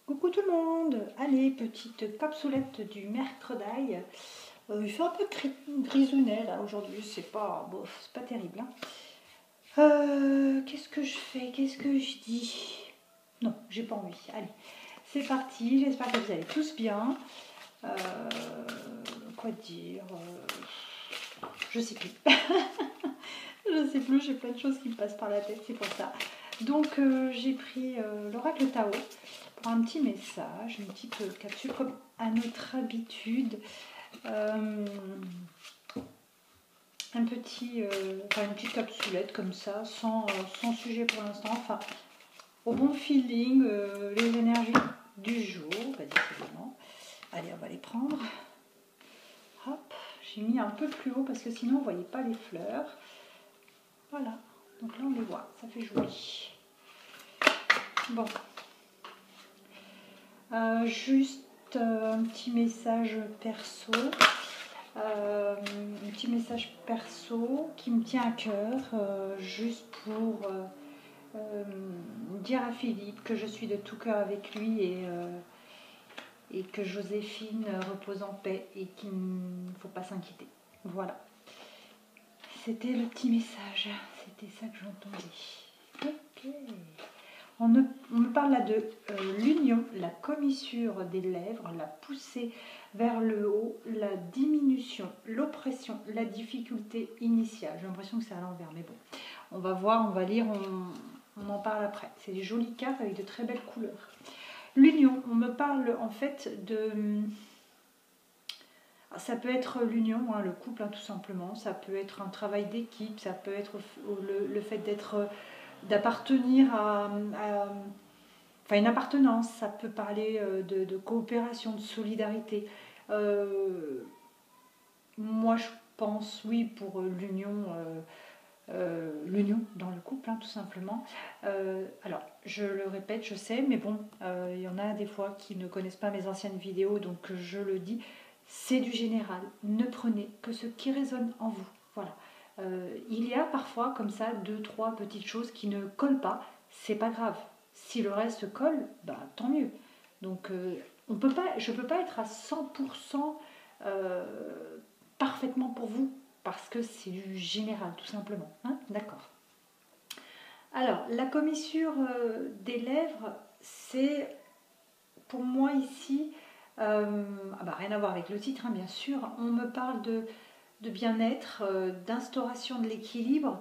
Coucou tout le monde. Allez, petite capsoulette du mercredi. Il fait un peu grisounet là aujourd'hui, c'est pas terrible. Qu'est-ce que je fais? Qu'est-ce que je dis? Non, j'ai pas envie. Allez, c'est parti. J'espère que vous allez tous bien. Quoi dire? Je sais plus. Je sais plus, j'ai plein de choses qui me passent par la tête, c'est pour ça. Donc j'ai pris l'oracle Tao pour un petit message, une petite capsule comme à notre habitude. Une petite capsulette comme ça, sans sujet pour l'instant, enfin au bon feeling, les énergies du jour, décidément. Allez, on va les prendre. Hop, j'ai mis un peu plus haut parce que sinon on ne voyait pas les fleurs. Voilà, donc là on les voit, ça fait joli. Bon, juste un petit message perso. Un petit message perso qui me tient à cœur, juste pour dire à Philippe que je suis de tout cœur avec lui et que Joséphine repose en paix et qu'il ne faut pas s'inquiéter. Voilà. C'était le petit message, c'était ça que j'entendais. Ok. On me parle là de l'union, la commissure des lèvres, la poussée vers le haut, la diminution, l'oppression, la difficulté initiale. J'ai l'impression que c'est à l'envers, mais bon. On va voir, on va lire, on en parle après. C'est des jolies cartes avec de très belles couleurs. L'union, on me parle en fait de... Ça peut être l'union, hein, le couple, hein, tout simplement. Ça peut être un travail d'équipe, ça peut être le fait d'appartenir à une appartenance, ça peut parler de coopération, de solidarité. Moi, je pense, oui, pour l'union dans le couple, hein, tout simplement. Alors, je le répète, je sais, mais bon, il y en a des fois qui ne connaissent pas mes anciennes vidéos, donc je le dis, c'est du général. Ne prenez que ce qui résonne en vous. Voilà. Il y a parfois, comme ça, 2-3 petites choses qui ne collent pas, c'est pas grave. Si le reste colle, bah, tant mieux. Donc, je ne peux pas être à 100% parfaitement pour vous, parce que c'est du général, tout simplement. Hein, d'accord. Alors, la commissure des lèvres, c'est pour moi ici, rien à voir avec le titre, hein, bien sûr. On me parle de bien-être, d'instauration de l'équilibre.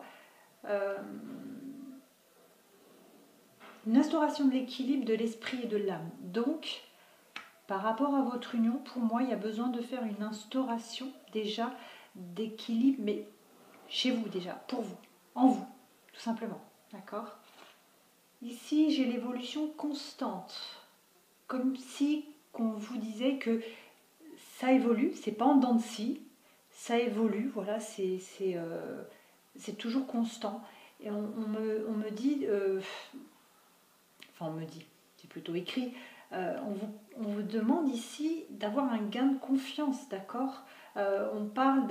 Une instauration de l'équilibre de l'esprit et de l'âme. Donc, par rapport à votre union, pour moi, il y a besoin de faire une instauration déjà d'équilibre, mais chez vous déjà, pour vous, en vous, tout simplement. D'accord? Ici, j'ai l'évolution constante. Comme si on vous disait que ça évolue, c'est pas en dents de scie, ça évolue, voilà, c'est toujours constant. Et on me dit, on me dit, c'est plutôt écrit, on vous demande ici d'avoir un gain de confiance, d'accord? On parle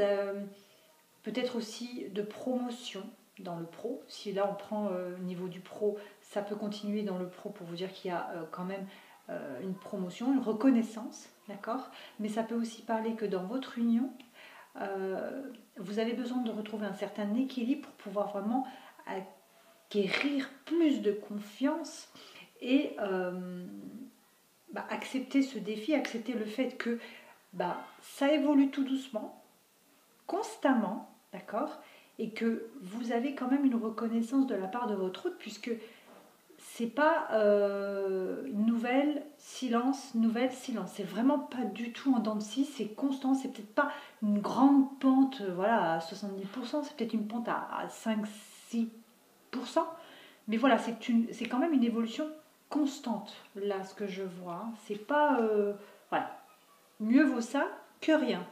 peut-être aussi de promotion dans le pro. Si là on prend au niveau du pro, ça peut continuer dans le pro pour vous dire qu'il y a quand même une promotion, une reconnaissance, d'accord? Mais ça peut aussi parler que dans votre union, vous avez besoin de retrouver un certain équilibre pour pouvoir vraiment acquérir plus de confiance et accepter ce défi, accepter le fait que ça évolue tout doucement, constamment, d'accord, et que vous avez quand même une reconnaissance de la part de votre hôte, puisque c'est pas nouvelle silence, c'est vraiment pas du tout en dents de scie, c'est constant, c'est peut-être pas une grande pente voilà, à 70%, c'est peut-être une pente à 5-6%, mais voilà, c'est quand même une évolution constante, là, ce que je vois, c'est pas, voilà, mieux vaut ça que rien.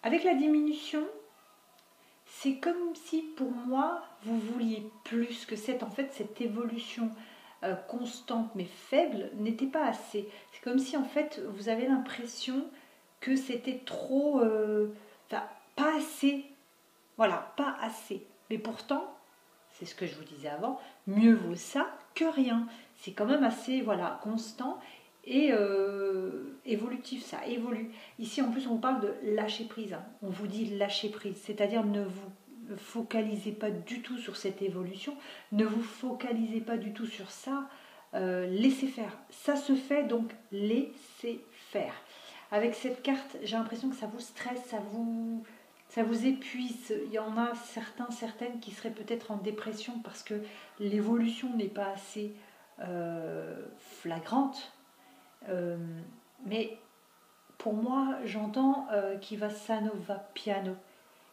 Avec la diminution, c'est comme si pour moi vous vouliez plus, que cette évolution constante mais faible n'était pas assez. C'est comme si en fait vous avez l'impression que c'était trop, pas assez, voilà, pas assez. Mais pourtant, c'est ce que je vous disais avant, mieux vaut ça que rien. C'est quand même assez voilà, constant et évolutif, ça évolue. Ici, en plus, on parle de lâcher prise. Hein. On vous dit lâcher prise, c'est-à-dire ne vous focalisez pas du tout sur cette évolution, ne vous focalisez pas du tout sur ça, laissez faire. Ça se fait, donc laissez faire. Avec cette carte, j'ai l'impression que ça vous stresse, ça vous épuise. Il y en a certaines qui seraient peut-être en dépression parce que l'évolution n'est pas assez flagrante. Mais pour moi, j'entends qui va sano va piano.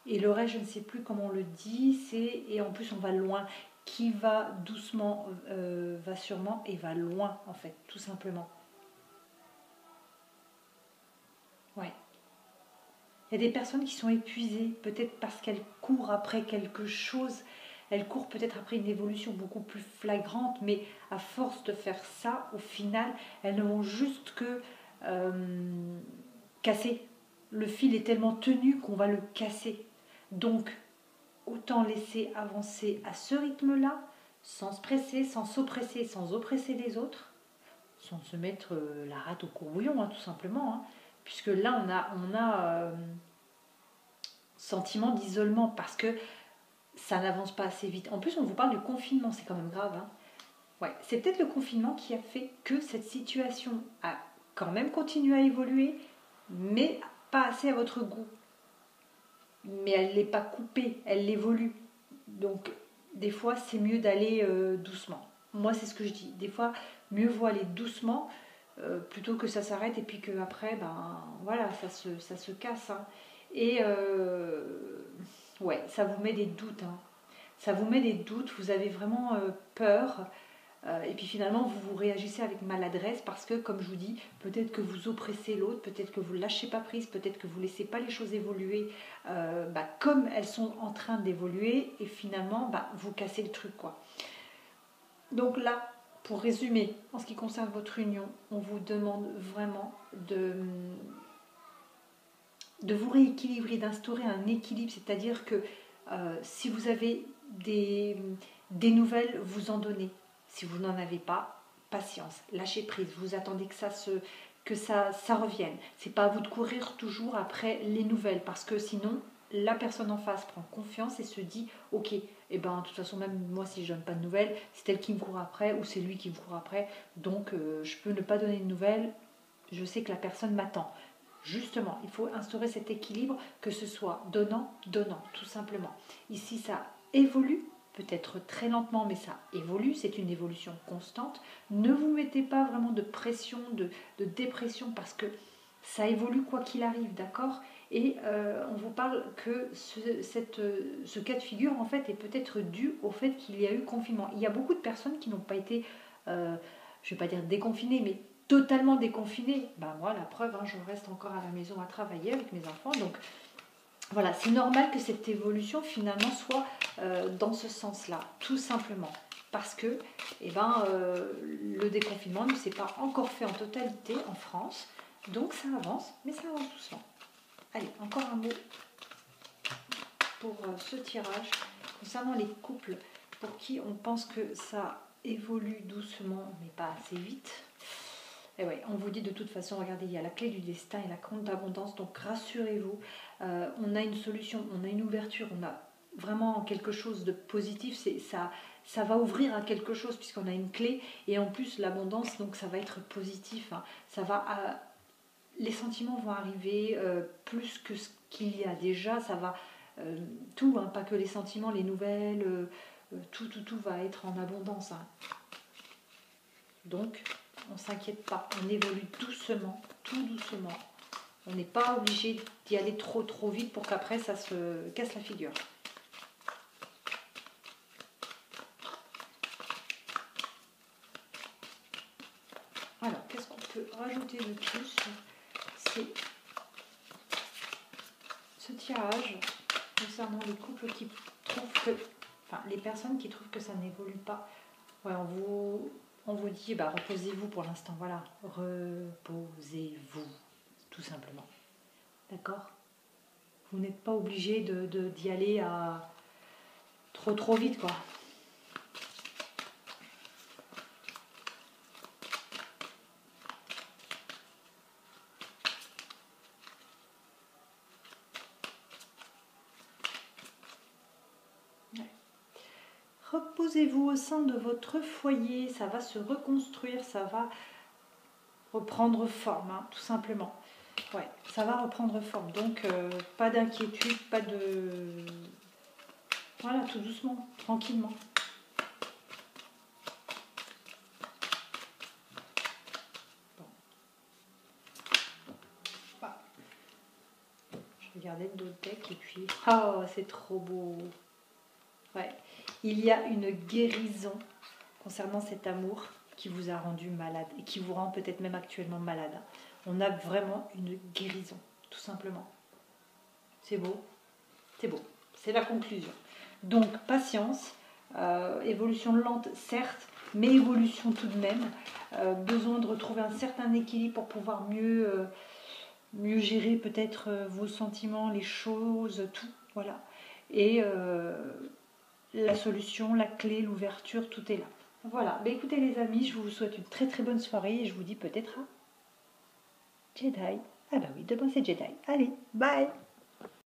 Et le reste, je ne sais plus comment on le dit, et en plus on va loin. Qui va doucement va sûrement et va loin en fait, tout simplement. Ouais. Il y a des personnes qui sont épuisées, peut-être parce qu'elles courent après quelque chose, elles courent peut-être après une évolution beaucoup plus flagrante, mais à force de faire ça, au final, elles ne vont juste que casser. Le fil est tellement tenu qu'on va le casser. Donc, autant laisser avancer à ce rythme-là, sans se presser, sans s'oppresser, sans oppresser les autres, sans se mettre la rate au courbouillon, hein, tout simplement. Hein, puisque là, on a sentiment d'isolement parce que ça n'avance pas assez vite. En plus, on vous parle du confinement, c'est quand même grave. Hein. Ouais, c'est peut-être le confinement qui a fait que cette situation a quand même continué à évoluer, mais pas assez à votre goût. Mais elle n'est pas coupée, elle évolue. Donc, des fois, c'est mieux d'aller doucement. Moi, c'est ce que je dis. Des fois, mieux vaut aller doucement plutôt que ça s'arrête et puis qu'après, ben voilà, ça se casse. Hein. Et ouais, ça vous met des doutes. Hein. Ça vous met des doutes, vous avez vraiment peur. Et puis finalement, vous réagissez avec maladresse parce que, comme je vous dis, peut-être que vous oppressez l'autre, peut-être que vous ne lâchez pas prise, peut-être que vous ne laissez pas les choses évoluer comme elles sont en train d'évoluer et finalement, vous cassez le truc. Quoi. Donc là, pour résumer, en ce qui concerne votre union, on vous demande vraiment de vous rééquilibrer, d'instaurer un équilibre, c'est-à-dire que si vous avez des nouvelles, vous en donnez. Si vous n'en avez pas, patience, lâchez prise, vous attendez que ça revienne. C'est pas à vous de courir toujours après les nouvelles, parce que sinon, la personne en face prend confiance et se dit ok, et ben de toute façon même moi si je donne pas de nouvelles, c'est elle qui me court après ou c'est lui qui me court après, donc je peux ne pas donner de nouvelles, je sais que la personne m'attend. Justement, il faut instaurer cet équilibre, que ce soit donnant, tout simplement. Ici, ça évolue, peut-être très lentement, mais ça évolue, c'est une évolution constante. Ne vous mettez pas vraiment de pression, de dépression, parce que ça évolue quoi qu'il arrive, d'accord ? Et on vous parle que ce cas de figure, en fait, est peut-être dû au fait qu'il y a eu confinement. Il y a beaucoup de personnes qui n'ont pas été, je ne vais pas dire déconfinées, mais totalement déconfiné, moi la preuve, je reste encore à la maison à travailler avec mes enfants, donc voilà, c'est normal que cette évolution finalement soit dans ce sens-là, tout simplement, parce que le déconfinement ne s'est pas encore fait en totalité en France, donc ça avance, mais ça avance doucement. Allez, encore un mot pour ce tirage concernant les couples pour qui on pense que ça évolue doucement mais pas assez vite. Et ouais, on vous dit de toute façon, regardez, il y a la clé du destin et la compte d'abondance, donc rassurez-vous, on a une solution, on a une ouverture, on a vraiment quelque chose de positif, ça va ouvrir à quelque chose puisqu'on a une clé, et en plus l'abondance, donc ça va être positif, hein, les sentiments vont arriver plus que ce qu'il y a déjà, ça va, tout, hein, pas que les sentiments, les nouvelles, tout va être en abondance. Hein. Donc, on ne s'inquiète pas, on évolue doucement, tout doucement. On n'est pas obligé d'y aller trop vite pour qu'après ça se casse la figure. Alors, qu'est-ce qu'on peut rajouter de plus ? C'est ce tirage concernant les couples qui trouvent que, les personnes qui trouvent que ça n'évolue pas. Ouais, on vous dit, reposez-vous pour l'instant, voilà, reposez-vous, tout simplement. D'accord ? Vous n'êtes pas obligé d'y aller à trop vite, quoi. Reposez-vous au sein de votre foyer, ça va se reconstruire, ça va reprendre forme, hein, tout simplement. Ouais, ça va reprendre forme, donc pas d'inquiétude, pas de... Voilà, tout doucement, tranquillement. Bon. Bah. Je regardais d'autres decks et puis... Oh, c'est trop beau. Ouais, il y a une guérison concernant cet amour qui vous a rendu malade et qui vous rend peut-être même actuellement malade. On a vraiment une guérison, tout simplement. C'est beau, c'est beau. C'est la conclusion. Donc, patience, évolution lente, certes, mais évolution tout de même. Besoin de retrouver un certain équilibre pour pouvoir mieux gérer peut-être vos sentiments, les choses, tout. Voilà. Et la solution, la clé, l'ouverture, tout est là. Voilà. Bah, écoutez les amis, je vous souhaite une très très bonne soirée et je vous dis peut-être à Jedi. Ah bah oui, demain c'est Jedi. Allez, bye!